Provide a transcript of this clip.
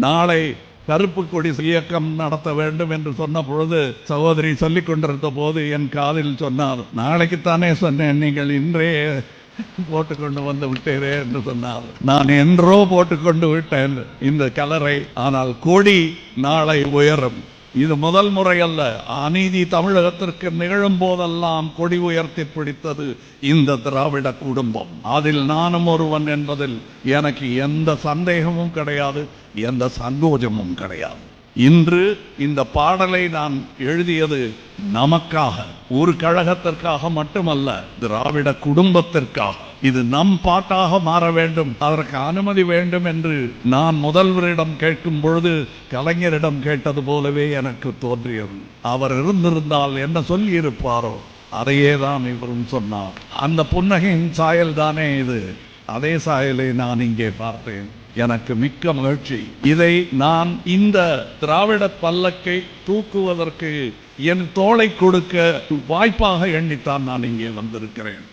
நாளை கருப்பு கொடி இயக்கம் நடத்த வேண்டும் என்று சொன்ன பொழுது சகோதரி சொல்லிக் கொண்டிருந்த போது என் காதில் சொன்னார், நாளைக்குத்தானே சொன்னேன், நீங்கள் இன்றே போட்டுக்கொண்டு வந்து விட்டீரே என்று சொன்னார். நான் என்றோ போட்டுக்கொண்டு விட்டேன் இந்த கலரை. ஆனால் கொடி நாளை உயரும். இது முதல் முறை அல்ல. அநீதி தமிழகத்திற்கு நிகழும் போதெல்லாம் கொடி உயர்த்தி பிடித்தது இந்த திராவிட குடும்பம். அதில் நானும் ஒருவன் என்பதில் எனக்கு எந்த சந்தேகமும் கிடையாது, எந்த சங்கோஜமும் கிடையாது. இன்று இந்த பாடலை நான் எழுதியது நமக்காக, ஒரு கழகத்திற்காக மட்டுமல்ல, திராவிட குடும்பத்திற்காக. இது நம் பாட்டாக மாற வேண்டும், அதற்கு அனுமதி வேண்டும் என்று நான் முதல்வரிடம் கேட்கும் பொழுது கலைஞரிடம் கேட்டது போலவே எனக்கு தோன்றியது. அவர் இருந்திருந்தால் என்ன சொல்லி இருப்பாரோ அதையே தான் இவரும் சொன்னார். அந்த புன்னகையின் சாயல் தானே இது. அதே சாயலை நான் இங்கே பார்த்தேன். எனக்கு மிக்க மகிழ்ச்சி. இதை நான் இந்த திராவிட பல்லக்கை தூக்குவதற்கு என் தோளை கொடுக்க வாய்ப்பாக எண்ணித்தான் நான் இங்கே வந்திருக்கிறேன்.